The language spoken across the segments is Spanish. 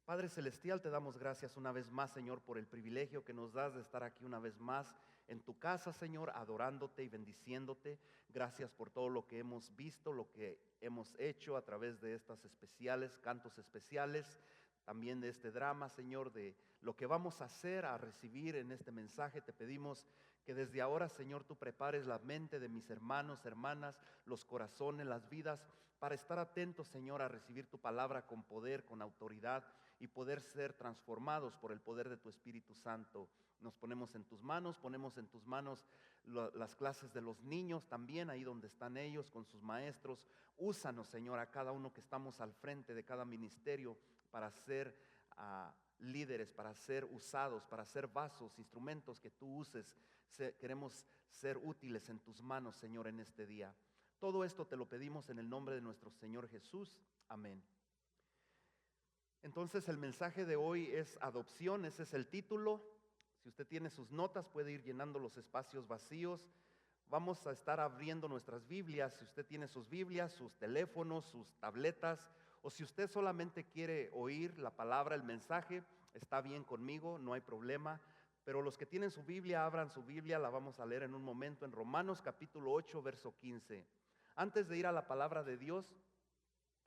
Padre Celestial, te damos gracias una vez más, Señor, por el privilegio que nos das de estar aquí una vez más en tu casa, Señor, adorándote y bendiciéndote. Gracias por todo lo que hemos visto, lo que hemos hecho a través de estas especiales, cantos especiales, también de este drama, Señor, de lo que vamos a hacer, a recibir en este mensaje. Te pedimos que desde ahora, Señor, tú prepares la mente de mis hermanos, hermanas, los corazones, las vidas, para estar atentos, Señor, a recibir tu palabra con poder, con autoridad, y poder ser transformados por el poder de tu Espíritu Santo. Nos ponemos en tus manos las clases de los niños también, ahí donde están ellos con sus maestros. Úsanos, Señor, a cada uno que estamos al frente de cada ministerio para ser líderes, para ser usados, para ser vasos, instrumentos que tú uses. Queremos ser útiles en tus manos, Señor, en este día. Todo esto te lo pedimos en el nombre de nuestro Señor Jesús. Amén. Entonces el mensaje de hoy es adopción, ese es el título. Si usted tiene sus notas puede ir llenando los espacios vacíos. Vamos a estar abriendo nuestras Biblias. Si usted tiene sus Biblias, sus teléfonos, sus tabletas, o si usted solamente quiere oír la palabra, el mensaje, está bien conmigo, no hay problema. Pero los que tienen su Biblia, abran su Biblia, la vamos a leer en un momento en Romanos capítulo 8, verso 15. Antes de ir a la palabra de Dios,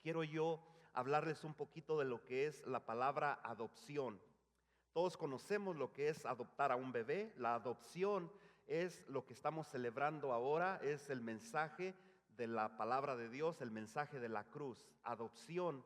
quiero yo hablarles un poquito de lo que es la palabra adopción. Todos conocemos lo que es adoptar a un bebé. La adopción es lo que estamos celebrando ahora, es el mensaje de la palabra de Dios, el mensaje de la cruz. Adopción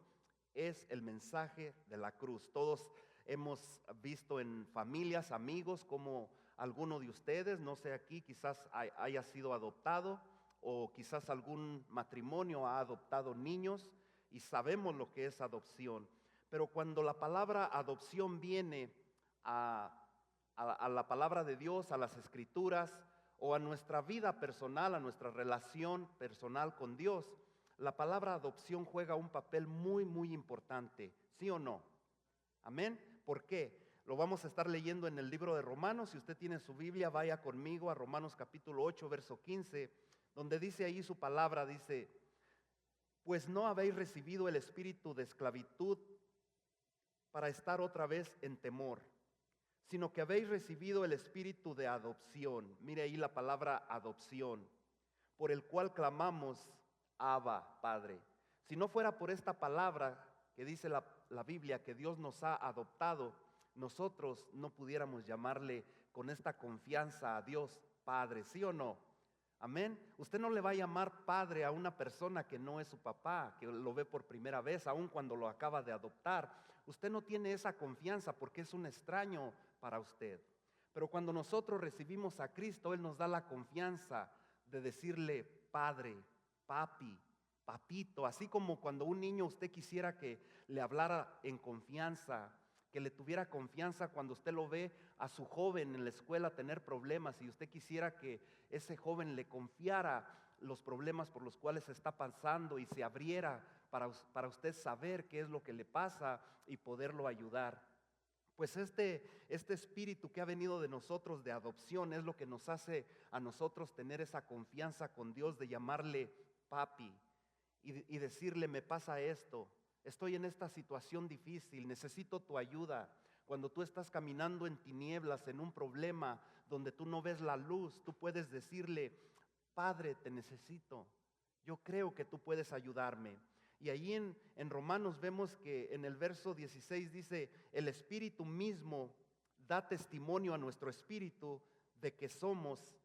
es el mensaje de la cruz. Todos hemos visto en familias, amigos, como alguno de ustedes, no sé aquí, quizás haya sido adoptado, o quizás algún matrimonio ha adoptado niños, y sabemos lo que es adopción. Pero cuando la palabra adopción viene a la palabra de Dios, a las escrituras, o a nuestra vida personal, a nuestra relación personal con Dios, la palabra adopción juega un papel muy, muy importante, ¿sí o no? Amén. ¿Por qué? Lo vamos a estar leyendo en el libro de Romanos. Si usted tiene su Biblia, vaya conmigo a Romanos capítulo 8, verso 15, donde dice ahí su palabra, dice: pues no habéis recibido el espíritu de esclavitud para estar otra vez en temor, sino que habéis recibido el espíritu de adopción. Mire ahí la palabra adopción, por el cual clamamos, Abba, Padre. Si no fuera por esta palabra que dice la Biblia, que Dios nos ha adoptado, nosotros no pudiéramos llamarle con esta confianza a Dios Padre, ¿sí o no? Amén. Usted no le va a llamar padre a una persona que no es su papá, que lo ve por primera vez, aun cuando lo acaba de adoptar. Usted no tiene esa confianza porque es un extraño para usted. Pero cuando nosotros recibimos a Cristo, Él nos da la confianza de decirle padre, papi, papito. Así como cuando un niño usted quisiera que le hablara en confianza, que le tuviera confianza cuando usted lo ve a su joven en la escuela tener problemas y usted quisiera que ese joven le confiara los problemas por los cuales está pasando y se abriera para usted saber qué es lo que le pasa y poderlo ayudar. Pues este espíritu que ha venido de nosotros de adopción es lo que nos hace a nosotros tener esa confianza con Dios de llamarle papi y decirle: me pasa esto, estoy en esta situación difícil, necesito tu ayuda. Cuando tú estás caminando en tinieblas, en un problema donde tú no ves la luz, tú puedes decirle: Padre, te necesito, yo creo que tú puedes ayudarme. Y ahí en Romanos vemos que en el verso 16 dice: el Espíritu mismo da testimonio a nuestro espíritu de que somos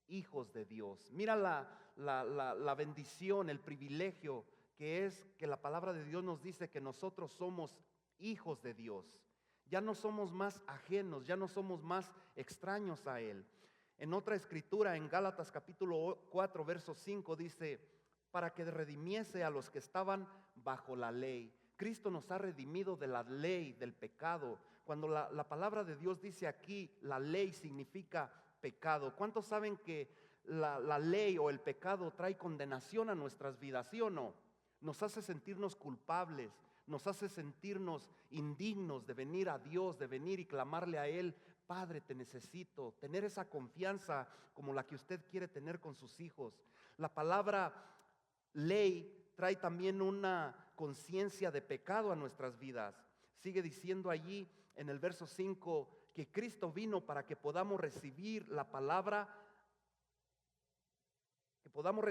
hijos de Dios. Mira la bendición, el privilegio que es que la palabra de Dios nos dice que nosotros somos hijos de Dios. Ya no somos más ajenos, ya no somos más extraños a Él. En otra escritura, en Gálatas capítulo 4, verso 5 dice: para que redimiese a los que estaban bajo la ley. Cristo nos ha redimido de la ley, del pecado. Cuando la palabra de Dios dice aquí, la ley significa pecado. ¿Cuántos saben que la ley o el pecado trae condenación a nuestras vidas, sí o no? Nos hace sentirnos culpables, nos hace sentirnos indignos de venir a Dios, de venir y clamarle a Él: Padre, te necesito. Tener esa confianza como la que usted quiere tener con sus hijos. La palabra ley trae también una conciencia de pecado a nuestras vidas. Sigue diciendo allí en el verso 5 que Cristo vino para que podamos recibir la palabra, que podamos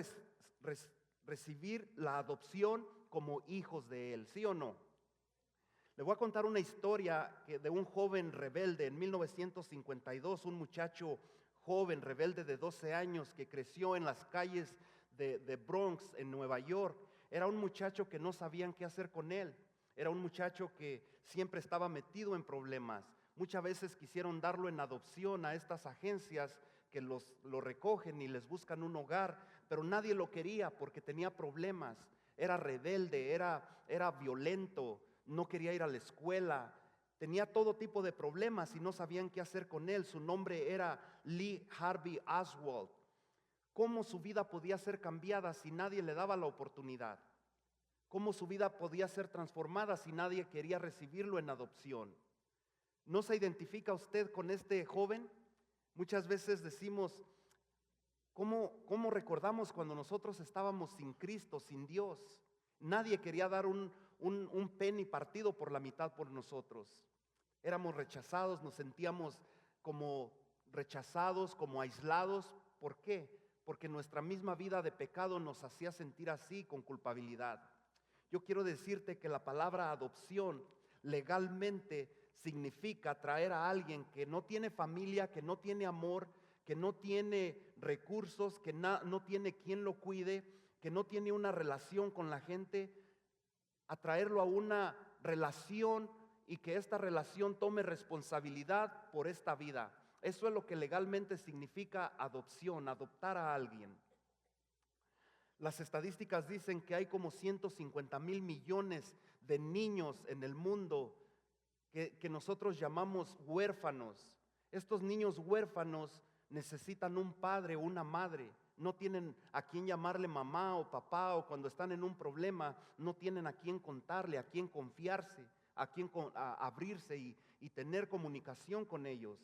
recibir la adopción como hijos de Él, ¿sí o no? Le voy a contar una historia de un joven rebelde en 1952, un muchacho joven rebelde de 12 años que creció en las calles de Bronx en Nueva York. Era un muchacho que no sabían qué hacer con él. Era un muchacho que siempre estaba metido en problemas. Muchas veces quisieron darlo en adopción a estas agencias que lo recogen y les buscan un hogar, pero nadie lo quería porque tenía problemas. Era rebelde, era violento, no quería ir a la escuela, tenía todo tipo de problemas y no sabían qué hacer con él. Su nombre era Lee Harvey Oswald. ¿Cómo su vida podía ser cambiada si nadie le daba la oportunidad? ¿Cómo su vida podía ser transformada si nadie quería recibirlo en adopción? ¿No se identifica usted con este joven? Muchas veces decimos, ¿cómo recordamos cuando nosotros estábamos sin Cristo, sin Dios? Nadie quería dar un penny partido por la mitad por nosotros. Éramos rechazados, nos sentíamos como rechazados, como aislados. ¿Por qué? Porque nuestra misma vida de pecado nos hacía sentir así, con culpabilidad. Yo quiero decirte que la palabra adopción legalmente significa traer a alguien que no tiene familia, que no tiene amor, que no tiene recursos, que no tiene quien lo cuide, que no tiene una relación con la gente, a traerlo a una relación y que esta relación tome responsabilidad por esta vida. Eso es lo que legalmente significa adopción, adoptar a alguien. Las estadísticas dicen que hay como 150,000 millones de niños en el mundo que nosotros llamamos huérfanos. Estos niños huérfanos necesitan un padre o una madre. No tienen a quién llamarle mamá o papá, o cuando están en un problema no tienen a quién contarle, a quién confiarse, a quién abrirse y tener comunicación con ellos.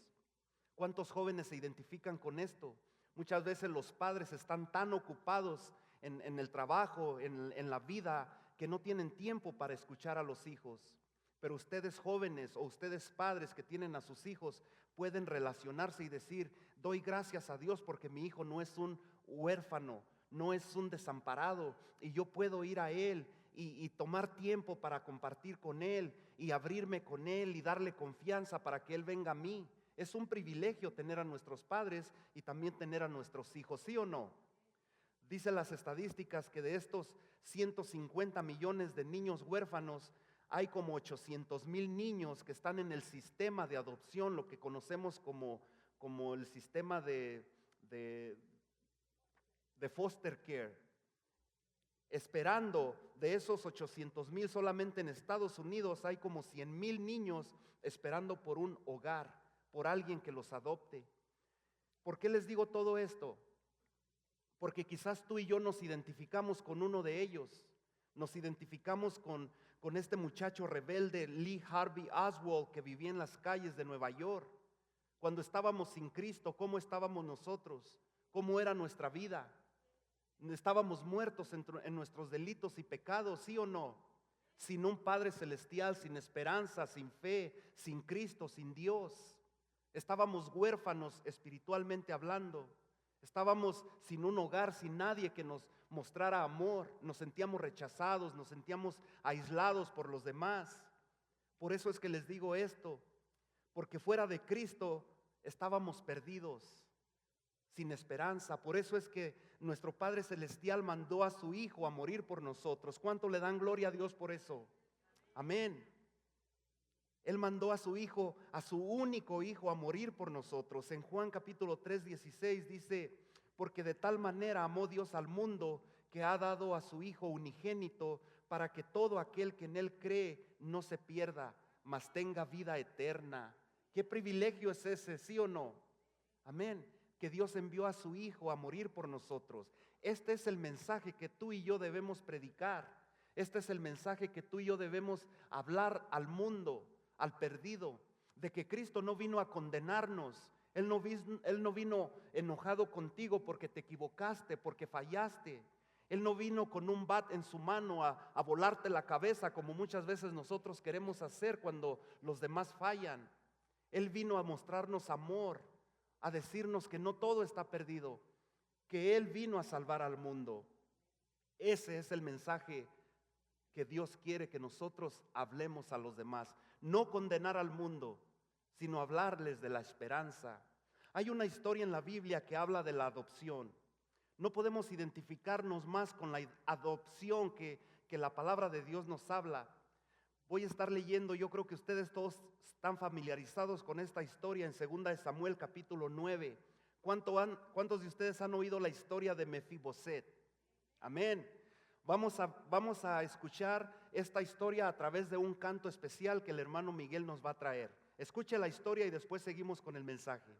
¿Cuántos jóvenes se identifican con esto? Muchas veces los padres están tan ocupados en el trabajo, en la vida, que no tienen tiempo para escuchar a los hijos. Pero ustedes jóvenes o ustedes padres que tienen a sus hijos pueden relacionarse y decir, doy gracias a Dios porque mi hijo no es un huérfano, no es un desamparado, y yo puedo ir a él y tomar tiempo para compartir con él y abrirme con él y darle confianza para que él venga a mí. Es un privilegio tener a nuestros padres y también tener a nuestros hijos, ¿sí o no? Dicen las estadísticas que de estos 150 millones de niños huérfanos, hay como 800,000 niños que están en el sistema de adopción, lo que conocemos como el sistema de foster care. Esperando, de esos 800,000 solamente en Estados Unidos hay como 100,000 niños esperando por un hogar, por alguien que los adopte. ¿Por qué les digo todo esto? Porque quizás tú y yo nos identificamos con uno de ellos. Nos identificamos con este muchacho rebelde, Lee Harvey Oswald, que vivía en las calles de Nueva York. Cuando estábamos sin Cristo, ¿cómo estábamos nosotros? ¿Cómo era nuestra vida? Estábamos muertos en nuestros delitos y pecados, ¿sí o no? Sin un Padre celestial, sin esperanza, sin fe, sin Cristo, sin Dios. Estábamos huérfanos espiritualmente hablando. Estábamos sin un hogar, sin nadie que nos mostrara amor. Nos sentíamos rechazados, nos sentíamos aislados por los demás. Por eso es que les digo esto, porque fuera de Cristo estábamos perdidos, sin esperanza. Por eso es que nuestro Padre Celestial mandó a su Hijo a morir por nosotros. ¿Cuánto le dan gloria a Dios por eso? Amén. Él mandó a su Hijo, a su único Hijo, a morir por nosotros. En Juan capítulo 3:16 dice, porque de tal manera amó Dios al mundo que ha dado a su Hijo unigénito para que todo aquel que en Él cree no se pierda, mas tenga vida eterna. ¿Qué privilegio es ese, sí o no? Amén. Que Dios envió a su Hijo a morir por nosotros. Este es el mensaje que tú y yo debemos predicar. Este es el mensaje que tú y yo debemos hablar al mundo, al perdido, de que Cristo no vino a condenarnos. Él no vino enojado contigo porque te equivocaste, porque fallaste. Él no vino con un bat en su mano a volarte la cabeza como muchas veces nosotros queremos hacer cuando los demás fallan. Él vino a mostrarnos amor, a decirnos que no todo está perdido, que Él vino a salvar al mundo. Ese es el mensaje que Dios quiere que nosotros hablemos a los demás. No condenar al mundo, sino hablarles de la esperanza. Hay una historia en la Biblia que habla de la adopción. No podemos identificarnos más con la adopción que la palabra de Dios nos habla. Voy a estar leyendo, yo creo que ustedes todos están familiarizados con esta historia en 2 de Samuel capítulo 9. ¿Cuántos de ustedes han oído la historia de Mefiboset? Amén. Vamos a escuchar esta historia a través de un canto especial que el hermano Miguel nos va a traer. Escuche la historia y después seguimos con el mensaje.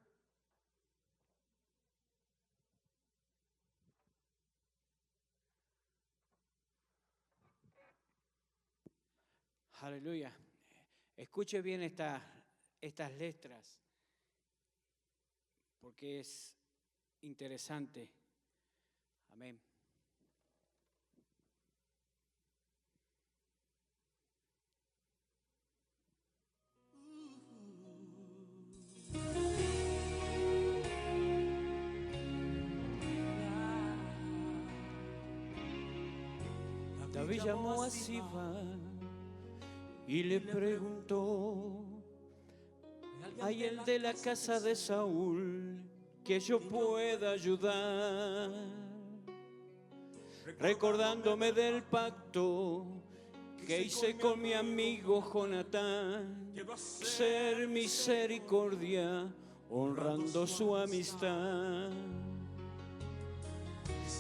Aleluya. Escuche bien estas letras, porque es interesante. Amén. David llamó a Siba y le preguntó: ¿hay el de la casa de Saúl que yo pueda ayudar? Recordándome del pacto que hice con mi amigo Jonatán, quiero hacer misericordia honrando su amistad.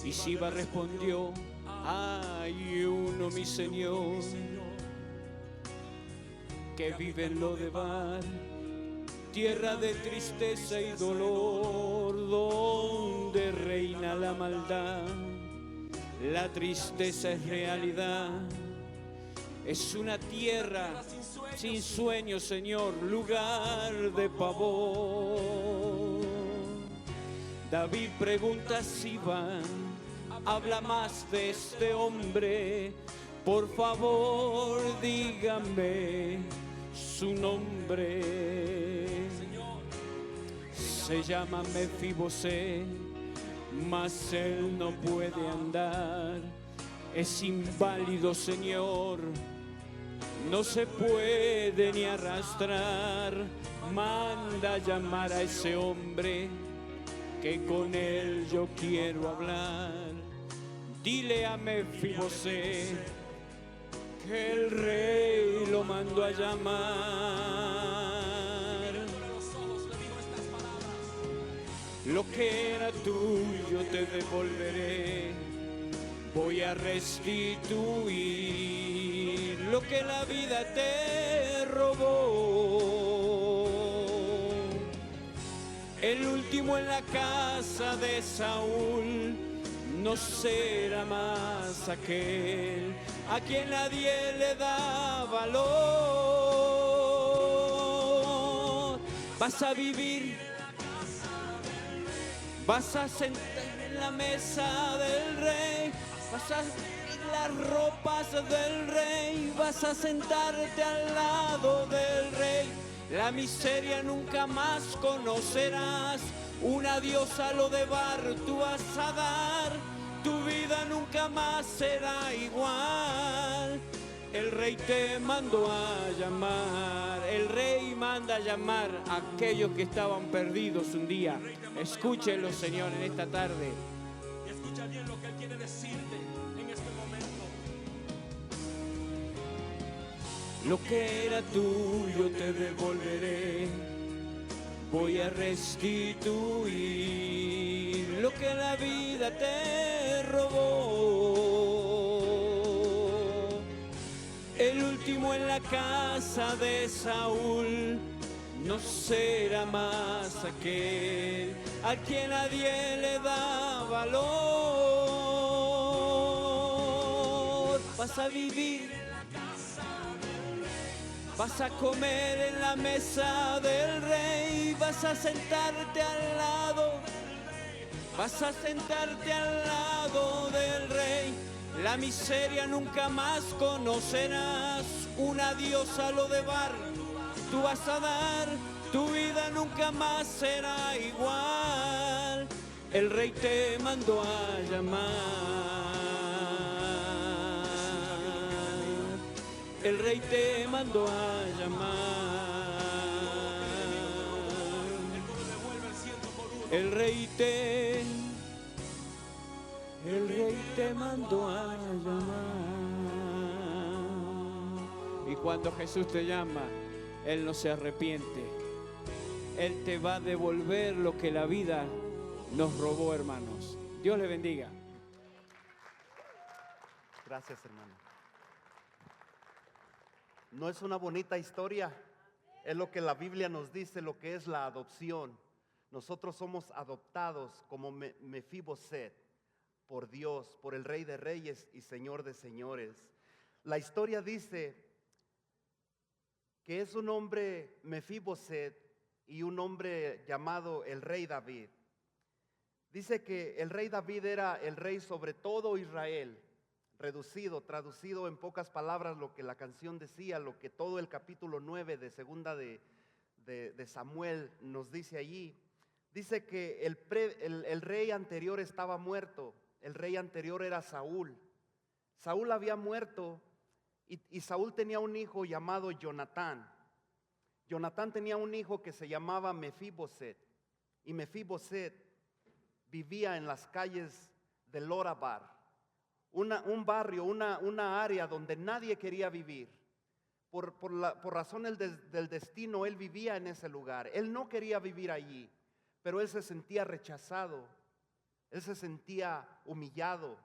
Y Siba respondió: hay uno, mi Señor, que vive en Lodebar, tierra de tristeza y dolor, donde reina la maldad. La tristeza es realidad, es una tierra sin sueño, Señor, lugar de pavor. David pregunta a Siba: habla más de este hombre, por favor dígame su nombre. Se llama Mefiboset, mas él no puede andar, es inválido, Señor, no se puede ni arrastrar. Manda a llamar a ese hombre, que con él yo quiero hablar. Dile a Mefiboset que el rey lo mandó a llamar. Lo que era tuyo te devolveré, voy a restituir lo que la vida te robó. El último en la casa de Saúl no será más aquel a quien nadie le da valor. Vas a vivir, vas a sentar en la mesa del rey, vas a vestir las ropas del rey, vas a sentarte al lado del rey. La miseria nunca más conocerás, un adiós a Lodebar tú vas a dar, tu vida nunca más será igual. El rey te mandó a llamar, el rey manda a llamar a aquellos que estaban perdidos un día. Escúchenlo, Señor, en esta tarde. Y escucha bien lo que Él quiere decirte en este momento. Lo que era tuyo te devolveré, voy a restituir lo que la vida te robó. El último en la casa de Saúl no será más aquel a quien nadie le da valor. Vas a vivir, vas a comer en la mesa del rey, vas a sentarte al lado, vas a sentarte al lado del Rey. La miseria nunca más conocerás, un adiós a lo de bar tú vas a dar, tu vida nunca más será igual. El Rey te mandó a llamar, el Rey te mandó a llamar. El Rey te mandó a llamar. Y cuando Jesús te llama, Él no se arrepiente. Él te va a devolver lo que la vida nos robó, hermanos. Dios le bendiga. Gracias, hermano. ¿No es una bonita historia? Es lo que la Biblia nos dice, lo que es la adopción. Nosotros somos adoptados como Mefiboset por Dios, por el Rey de Reyes y Señor de Señores. La historia dice que es un hombre Mefiboset y un hombre llamado el Rey David. Dice que el Rey David era el rey sobre todo Israel, traducido en pocas palabras lo que la canción decía, lo que todo el capítulo 9 de segunda de Samuel nos dice allí. Dice que el rey anterior estaba muerto. El rey anterior era Saúl. Saúl había muerto y Saúl tenía un hijo llamado Jonatán. Jonatán tenía un hijo que se llamaba Mefiboset. Y Mefiboset vivía en las calles de Lodabar, un barrio, una área donde nadie quería vivir. Por razones del destino, él vivía en ese lugar. Él no quería vivir allí, pero él se sentía rechazado. Él se sentía humillado.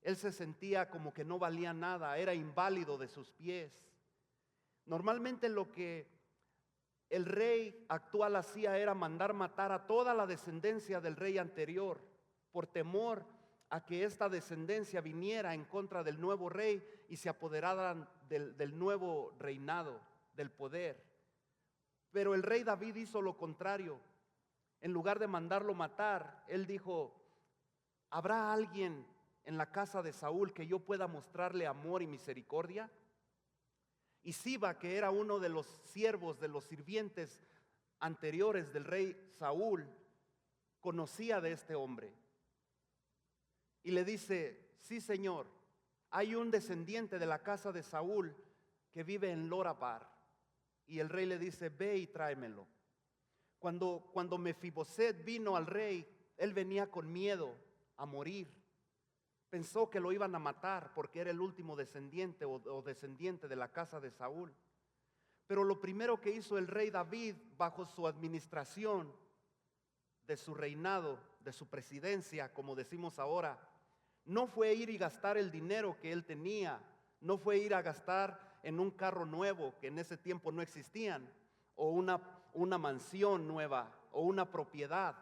Él se sentía como que no valía nada, era inválido de sus pies. Normalmente lo que el rey actual hacía era mandar matar a toda la descendencia del rey anterior, por temor a que esta descendencia viniera en contra del nuevo rey y se apoderaran del nuevo reinado, del poder. Pero el rey David hizo lo contrario. En lugar de mandarlo matar, él dijo: ¿habrá alguien en la casa de Saúl que yo pueda mostrarle amor y misericordia? Y Siba, que era uno de los siervos, de los sirvientes anteriores del rey Saúl, conocía de este hombre. Y le dice: sí, señor, hay un descendiente de la casa de Saúl que vive en Lodabar. Y el rey le dice: ve y tráemelo. Cuando Mefiboset vino al rey, él venía con miedo a morir. Pensó que lo iban a matar porque era el último descendiente o descendiente de la casa de Saúl. Pero lo primero que hizo el rey David bajo su administración, de su reinado, de su presidencia, como decimos ahora, no fue ir y gastar el dinero que él tenía, no fue ir a gastar en un carro nuevo que en ese tiempo no existían, o una mansión nueva o una propiedad.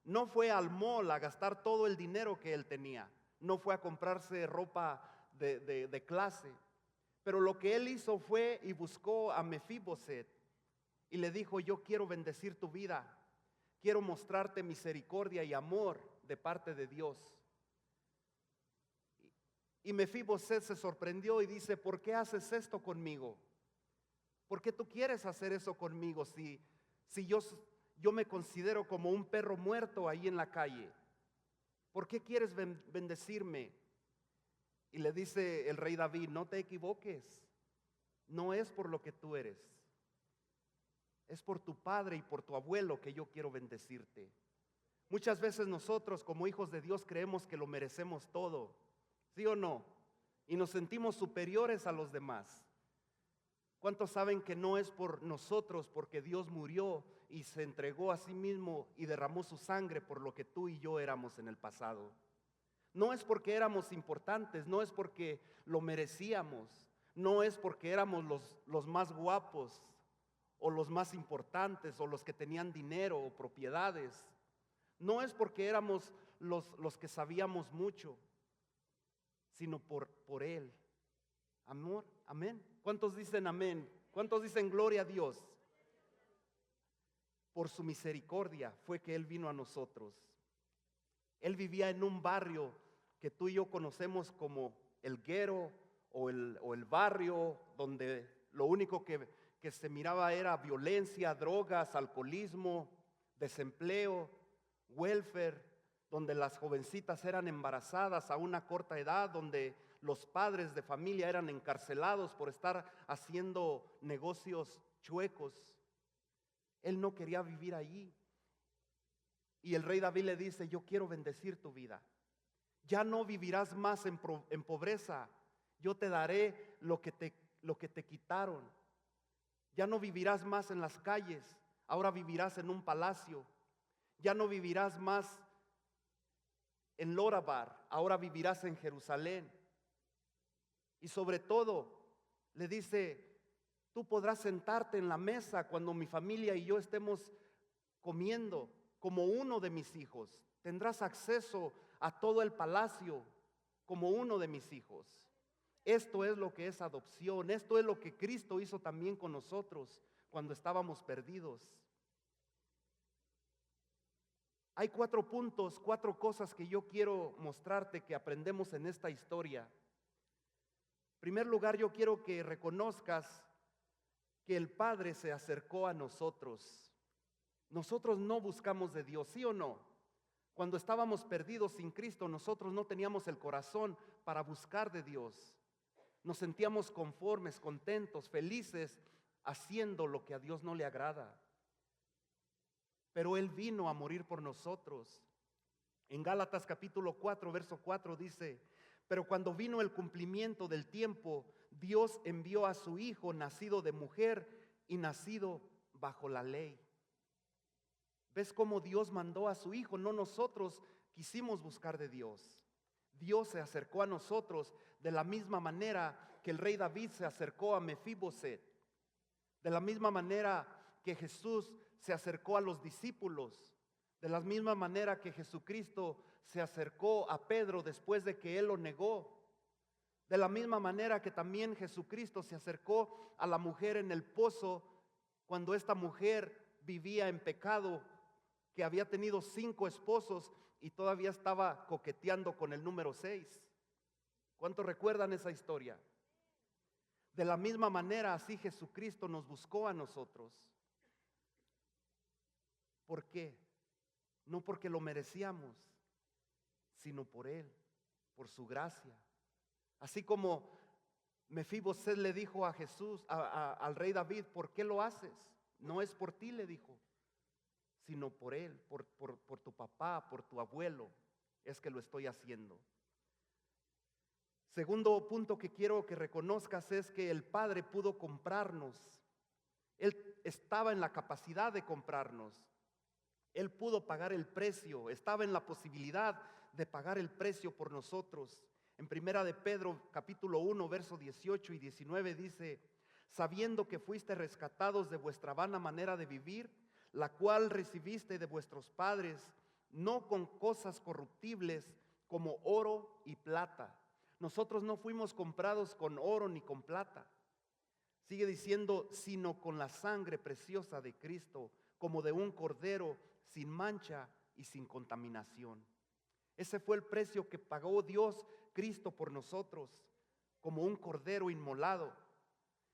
No fue al mall a gastar todo el dinero que él tenía. No fue a comprarse ropa de clase. Pero lo que él hizo fue y buscó a Mefiboset y le dijo: yo quiero bendecir tu vida. Quiero mostrarte misericordia y amor de parte de Dios. Y Mefiboset se sorprendió y dice: ¿por qué haces esto conmigo? ¿Por qué tú quieres hacer eso conmigo si yo me considero como un perro muerto ahí en la calle? ¿Por qué quieres bendecirme? Y le dice el rey David: no te equivoques, no es por lo que tú eres, es por tu padre y por tu abuelo que yo quiero bendecirte. Muchas veces nosotros como hijos de Dios creemos que lo merecemos todo, ¿sí o no? Y nos sentimos superiores a los demás. ¿Cuántos saben que no es por nosotros, porque Dios murió y se entregó a sí mismo y derramó su sangre por lo que tú y yo éramos en el pasado? No es porque éramos importantes, no es porque lo merecíamos, no es porque éramos los más guapos o los más importantes o los que tenían dinero o propiedades. No es porque éramos los que sabíamos mucho, sino por Él. Amor, amén. ¿Cuántos dicen amén? ¿Cuántos dicen gloria a Dios? Por su misericordia fue que Él vino a nosotros. Él vivía en un barrio que tú y yo conocemos como el guero o el barrio donde lo único que se miraba era violencia, drogas, alcoholismo, desempleo, welfare, donde las jovencitas eran embarazadas a una corta edad, donde los padres de familia eran encarcelados por estar haciendo negocios chuecos. Él no quería vivir allí. Y el rey David le dice: yo quiero bendecir tu vida. Ya no vivirás más en pobreza. Yo te daré lo que te quitaron. Ya no vivirás más en las calles. Ahora vivirás en un palacio. Ya no vivirás más en Lodabar. Ahora vivirás en Jerusalén. Y sobre todo, le dice: tú podrás sentarte en la mesa cuando mi familia y yo estemos comiendo como uno de mis hijos. Tendrás acceso a todo el palacio como uno de mis hijos. Esto es lo que es adopción. Esto es lo que Cristo hizo también con nosotros cuando estábamos perdidos. Hay 4 puntos, 4 cosas que yo quiero mostrarte que aprendemos en esta historia. En primer lugar, yo quiero que reconozcas que el Padre se acercó a nosotros. Nosotros no buscamos de Dios, ¿sí o no? Cuando estábamos perdidos sin Cristo, nosotros no teníamos el corazón para buscar de Dios. Nos sentíamos conformes, contentos, felices, haciendo lo que a Dios no le agrada. Pero Él vino a morir por nosotros. En Gálatas capítulo 4, verso 4 dice: pero cuando vino el cumplimiento del tiempo, Dios envió a su Hijo, nacido de mujer y nacido bajo la ley. ¿Ves cómo Dios mandó a su Hijo? No nosotros quisimos buscar de Dios. Dios se acercó a nosotros de la misma manera que el rey David se acercó a Mefiboset. De la misma manera que Jesús se acercó a los discípulos. De la misma manera que Jesucristo se acercó a Pedro después de que él lo negó. De la misma manera que también Jesucristo se acercó a la mujer en el pozo cuando esta mujer vivía en pecado, que había tenido 5 esposos y todavía estaba coqueteando con el número 6. ¿Cuántos recuerdan esa historia? De la misma manera, así Jesucristo nos buscó a nosotros. ¿Por qué? No porque lo merecíamos, sino por Él, por su gracia. Así como Mefiboset le dijo a Jesús, al rey David: ¿por qué lo haces? No es por ti, le dijo, sino por él, por tu papá, por tu abuelo, es que lo estoy haciendo. Segundo punto que quiero que reconozcas es que el Padre pudo comprarnos. Él estaba en la capacidad de comprarnos. Él pudo pagar el precio, estaba en la posibilidad de pagar el precio por nosotros. En primera de Pedro, capítulo 1, verso 18 y 19 dice: sabiendo que fuiste rescatados de vuestra vana manera de vivir, la cual recibiste de vuestros padres, no con cosas corruptibles como oro y plata. Nosotros no fuimos comprados con oro ni con plata. Sigue diciendo: sino con la sangre preciosa de Cristo, como de un cordero sin mancha y sin contaminación. Ese fue el precio que pagó Dios, Cristo, por nosotros, como un cordero inmolado.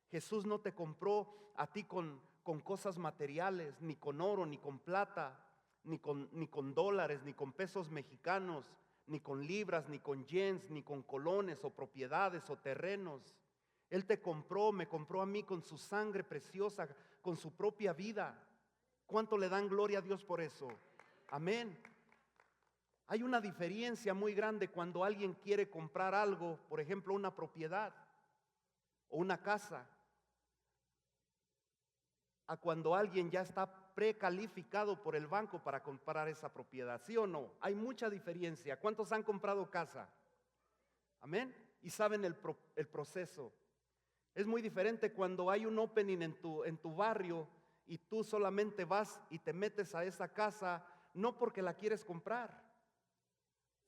Jesús no te compró a ti con cosas materiales, ni con oro, ni con plata, ni con dólares, ni con pesos mexicanos, ni con libras, ni con yens, ni con colones o propiedades o terrenos. Él te compró, me compró a mí con su sangre preciosa, con su propia vida. ¿Cuánto le dan gloria a Dios por eso? Amén. Hay una diferencia muy grande cuando alguien quiere comprar algo, por ejemplo, una propiedad o una casa, a cuando alguien ya está precalificado por el banco para comprar esa propiedad, ¿sí o no? Hay mucha diferencia. ¿Cuántos han comprado casa? Amén. Y saben el proceso. Es muy diferente cuando hay un opening en tu barrio y tú solamente vas y te metes a esa casa, no porque la quieres comprar,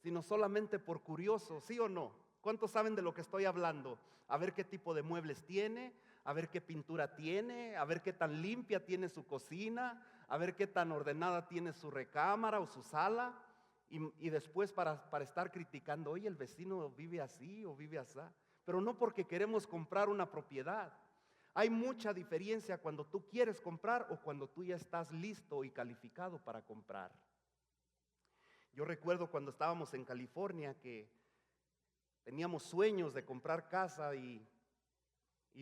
sino solamente por curioso, ¿sí o no? ¿Cuántos saben de lo que estoy hablando? A ver qué tipo de muebles tiene, a ver qué pintura tiene, a ver qué tan limpia tiene su cocina, a ver qué tan ordenada tiene su recámara o su sala. y después para estar criticando, oye, el vecino vive así o vive así, pero no porque queremos comprar una propiedad. Hay mucha diferencia cuando tú quieres comprar o cuando tú ya estás listo y calificado para comprar. Yo recuerdo cuando estábamos en California que teníamos sueños de comprar casa y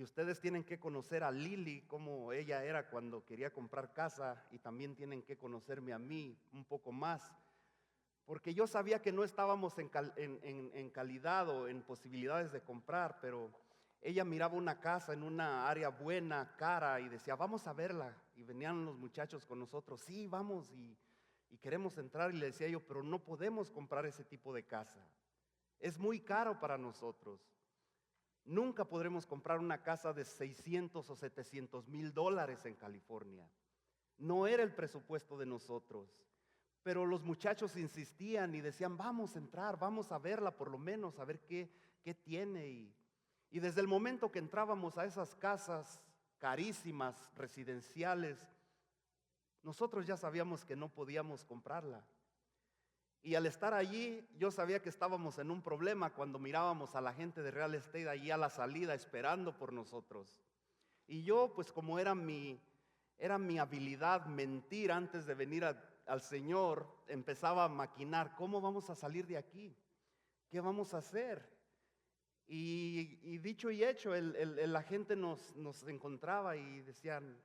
ustedes tienen que conocer a Lili, como ella era cuando quería comprar casa, y también tienen que conocerme a mí un poco más, porque yo sabía que no estábamos en calidad o en posibilidades de comprar, pero ella miraba una casa en una área buena, cara, y decía, vamos a verla. Y venían los muchachos con nosotros, sí, vamos, y queremos entrar. Y le decía yo, pero no podemos comprar ese tipo de casa. Es muy caro para nosotros. Nunca podremos comprar una casa de 600 o 700 mil dólares en California. No era el presupuesto de nosotros. Pero los muchachos insistían y decían, vamos a entrar, vamos a verla por lo menos, a ver qué tiene. Y desde el momento que entrábamos a esas casas carísimas, residenciales, nosotros ya sabíamos que no podíamos comprarla. Y al estar allí, yo sabía que estábamos en un problema cuando mirábamos a la gente de real estate allí a la salida esperando por nosotros. Y yo, pues como era mi habilidad mentir antes de venir al Señor, empezaba a maquinar, ¿cómo vamos a salir de aquí? ¿Qué vamos a hacer? Y dicho y hecho, la gente nos encontraba y decían,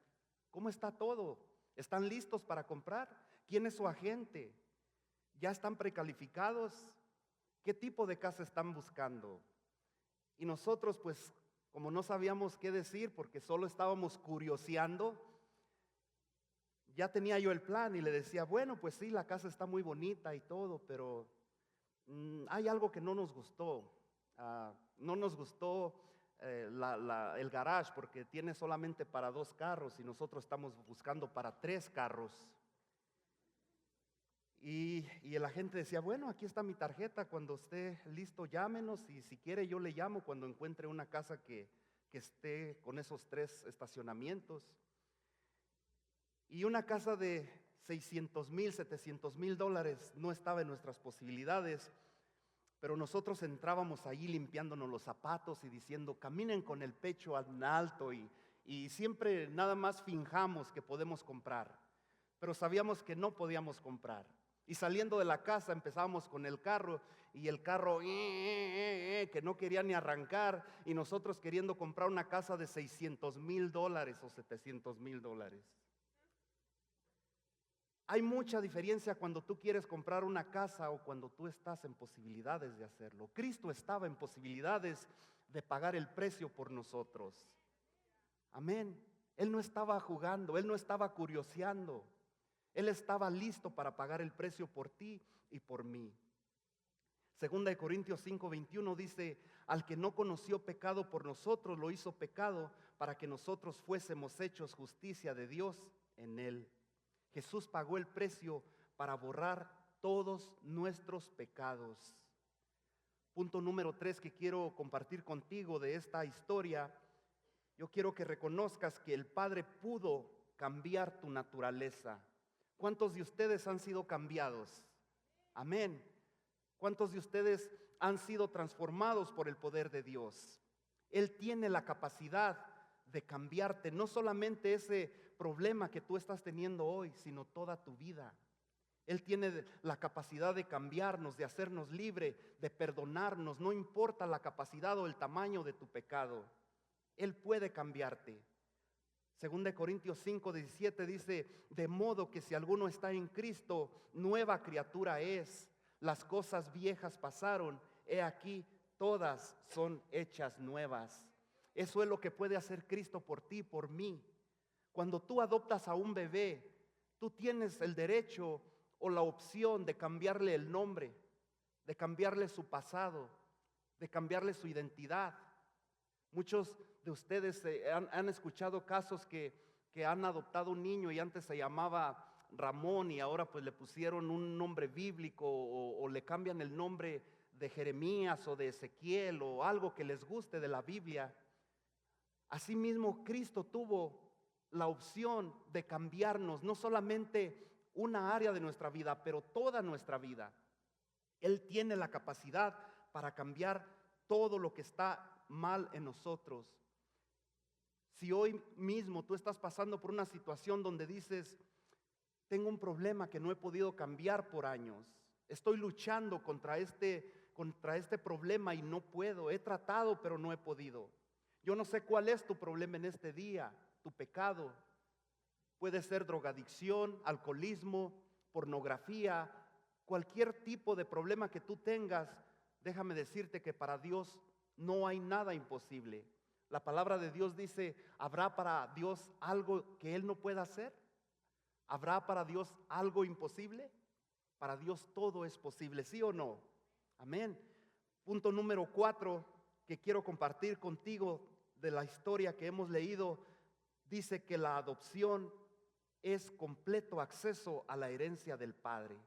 ¿cómo está todo? ¿Están listos para comprar? ¿Quién es su agente? ¿Ya están precalificados? ¿Qué tipo de casa están buscando? Y nosotros, pues, como no sabíamos qué decir porque solo estábamos curioseando, ya tenía yo el plan y le decía, bueno, pues sí, la casa está muy bonita y todo, pero hay algo que no nos gustó. No nos gustó el garage porque tiene solamente para 2 carros y nosotros estamos buscando para 3 carros. Y el agente decía, bueno, aquí está mi tarjeta, cuando esté listo llámenos y si quiere yo le llamo cuando encuentre una casa que esté con esos 3 estacionamientos. Y una casa de 600 mil, 700 mil dólares no estaba en nuestras posibilidades, pero nosotros entrábamos allí limpiándonos los zapatos y diciendo, caminen con el pecho en alto y siempre nada más finjamos que podemos comprar, pero sabíamos que no podíamos comprar. Y saliendo de la casa empezábamos con el carro y el carro que no quería ni arrancar y nosotros queriendo comprar una casa de 600 mil dólares o 700 mil dólares. Hay mucha diferencia cuando tú quieres comprar una casa o cuando tú estás en posibilidades de hacerlo. Cristo estaba en posibilidades de pagar el precio por nosotros. Amén. Él no estaba jugando, Él no estaba curioseando. Él estaba listo para pagar el precio por ti y por mí. Segunda de Corintios 5:21 dice, al que no conoció pecado por nosotros, lo hizo pecado para que nosotros fuésemos hechos justicia de Dios en él. Jesús pagó el precio para borrar todos nuestros pecados. Punto número 3 que quiero compartir contigo de esta historia. Yo quiero que reconozcas que el Padre pudo cambiar tu naturaleza. ¿Cuántos de ustedes han sido cambiados? Amén. ¿Cuántos de ustedes han sido transformados por el poder de Dios? Él tiene la capacidad de cambiarte, no solamente ese problema que tú estás teniendo hoy, sino toda tu vida. Él tiene la capacidad de cambiarnos, de hacernos libre, de perdonarnos, no importa la capacidad o el tamaño de tu pecado. Él puede cambiarte. Segunda de Corintios 5:17 dice, de modo que si alguno está en Cristo, nueva criatura es. Las cosas viejas pasaron, he aquí, todas son hechas nuevas. Eso es lo que puede hacer Cristo por ti, por mí. Cuando tú adoptas a un bebé, tú tienes el derecho o la opción de cambiarle el nombre, de cambiarle su pasado, de cambiarle su identidad. Muchos de ustedes han escuchado casos que han adoptado un niño y antes se llamaba Ramón y ahora pues le pusieron un nombre bíblico o le cambian el nombre de Jeremías o de Ezequiel o algo que les guste de la Biblia. Asimismo, Cristo tuvo la opción de cambiarnos, no solamente una área de nuestra vida, pero toda nuestra vida. Él tiene la capacidad para cambiar todo lo que está mal en nosotros. Si hoy mismo tú estás pasando por una situación donde dices, tengo un problema que no he podido cambiar por años, estoy luchando contra este problema y no puedo, he tratado pero no he podido. Yo no sé cuál es tu problema en este día, tu pecado. Puede ser drogadicción, alcoholismo, pornografía, cualquier tipo de problema que tú tengas. Déjame decirte que para Dios no hay nada imposible. La palabra de Dios dice, ¿habrá para Dios algo que Él no pueda hacer? ¿Habrá para Dios algo imposible? Para Dios todo es posible, ¿sí o no? Amén. Punto número 4 que quiero compartir contigo de la historia que hemos leído, dice que la adopción es completo acceso a la herencia del Padre.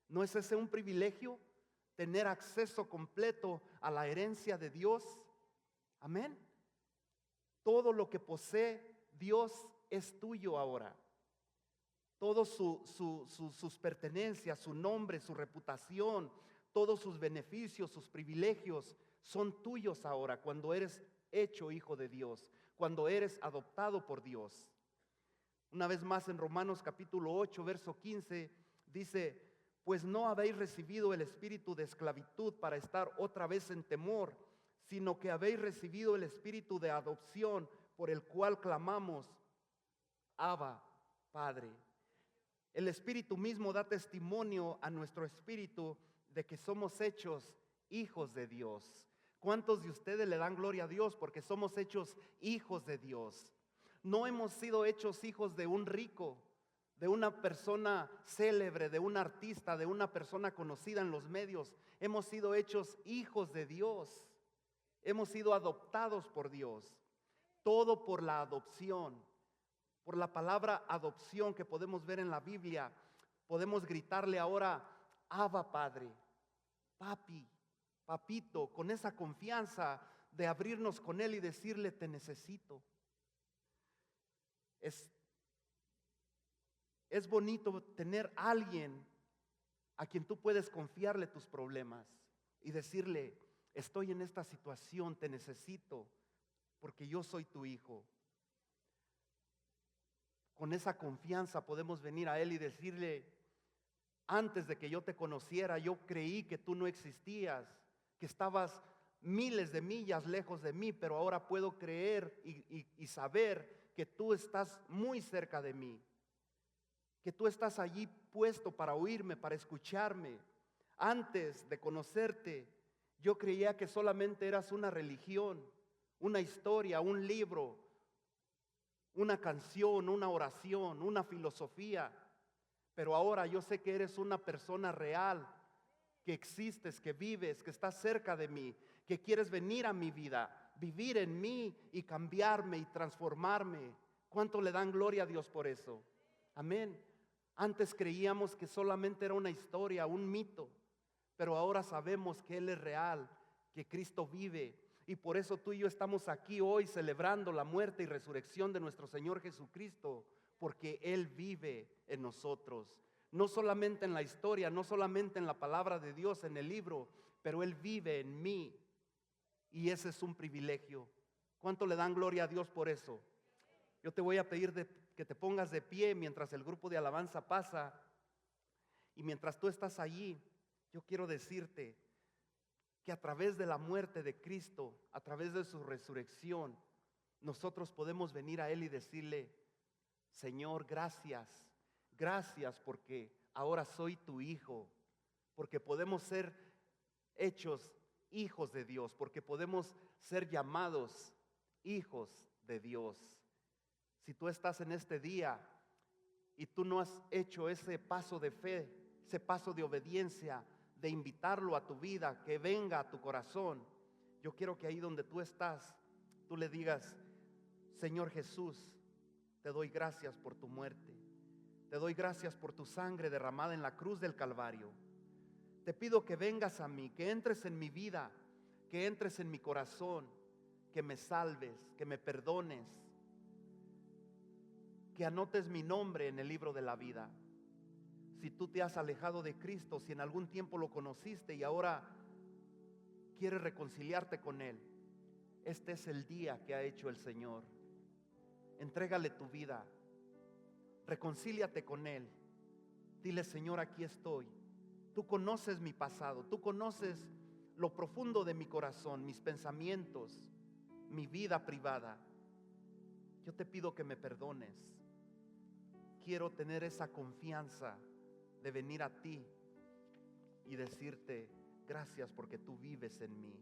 ¿No es ese un privilegio? Tener acceso completo a la herencia de Dios. Amén. Todo lo que posee Dios es tuyo ahora. Todas sus pertenencias, su nombre, su reputación, todos sus beneficios, sus privilegios son tuyos ahora cuando eres hecho hijo de Dios, cuando eres adoptado por Dios. Una vez más en Romanos capítulo 8, verso 15, dice, pues no habéis recibido el espíritu de esclavitud para estar otra vez en temor, sino que habéis recibido el espíritu de adopción por el cual clamamos, Abba, Padre. El Espíritu mismo da testimonio a nuestro espíritu de que somos hechos hijos de Dios. ¿Cuántos de ustedes le dan gloria a Dios porque somos hechos hijos de Dios? No hemos sido hechos hijos de un rico, de una persona célebre, de un artista, de una persona conocida en los medios. Hemos sido hechos hijos de Dios. Hemos sido adoptados por Dios. Todo por la adopción. Por la palabra adopción que podemos ver en la Biblia, podemos gritarle ahora, Abba Padre, Papi, Papito, con esa confianza de abrirnos con Él y decirle, te necesito. Es bonito tener a alguien a quien tú puedes confiarle tus problemas y decirle, estoy en esta situación, te necesito, porque yo soy tu hijo. Con esa confianza podemos venir a Él y decirle, antes de que yo te conociera, yo creí que tú no existías, que estabas miles de millas lejos de mí, pero ahora puedo creer y saber que tú estás muy cerca de mí, que tú estás allí puesto para oírme, para escucharme. Antes de conocerte, yo creía que solamente eras una religión, una historia, un libro, una canción, una oración, una filosofía, pero ahora yo sé que eres una persona real, que existes, que vives, que estás cerca de mí, que quieres venir a mi vida, vivir en mí y cambiarme y transformarme. ¿Cuánto le dan gloria a Dios por eso? Amén. Antes creíamos que solamente era una historia, un mito, pero ahora sabemos que Él es real, que Cristo vive. Y por eso tú y yo estamos aquí hoy celebrando la muerte y resurrección de nuestro Señor Jesucristo, porque Él vive en nosotros. No solamente en la historia, no solamente en la palabra de Dios, en el libro, pero Él vive en mí. Y ese es un privilegio. ¿Cuánto le dan gloria a Dios por eso? Yo te voy a pedir que te pongas de pie mientras el grupo de alabanza pasa. Y mientras tú estás allí, yo quiero decirte que a través de la muerte de Cristo, a través de su resurrección, nosotros podemos venir a Él y decirle, Señor, gracias, gracias porque ahora soy tu hijo, porque podemos ser hechos hijos de Dios, porque podemos ser llamados hijos de Dios. Si tú estás en este día y tú no has hecho ese paso de fe, ese paso de obediencia, de invitarlo a tu vida, que venga a tu corazón, yo quiero que ahí donde tú estás, tú le digas, Señor Jesús, te doy gracias por tu muerte, te doy gracias por tu sangre derramada en la cruz del Calvario. Te pido que vengas a mí, que entres en mi vida, que entres en mi corazón, que me salves, que me perdones, que anotes mi nombre en el libro de la vida. Si tú te has alejado de Cristo, si en algún tiempo lo conociste y ahora quieres reconciliarte con Él, este es el día que ha hecho el Señor. Entrégale tu vida, reconcíliate con Él. Dile: Señor, aquí estoy. Tú conoces mi pasado, tú conoces lo profundo de mi corazón, mis pensamientos, mi vida privada. Yo te pido que me perdones. Quiero tener esa confianza de venir a ti y decirte: gracias porque tú vives en mí.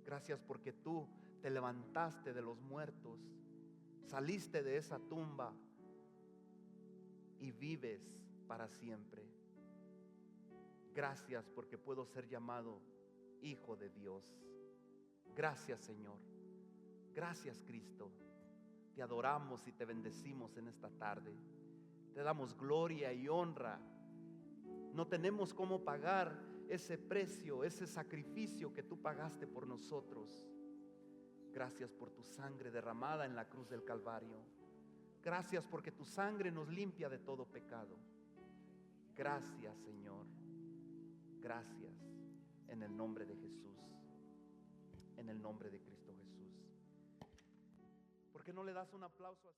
Gracias porque tú te levantaste de los muertos, saliste de esa tumba y vives para siempre. Gracias porque puedo ser llamado hijo de Dios. Gracias, Señor. Gracias, Cristo. Te adoramos y te bendecimos en esta tarde. Te damos gloria y honra. No tenemos cómo pagar ese precio, ese sacrificio que tú pagaste por nosotros. Gracias por tu sangre derramada en la cruz del Calvario. Gracias porque tu sangre nos limpia de todo pecado. Gracias, Señor. Gracias. En el nombre de Jesús. En el nombre de Cristo Jesús. ¿Por qué no le das un aplauso a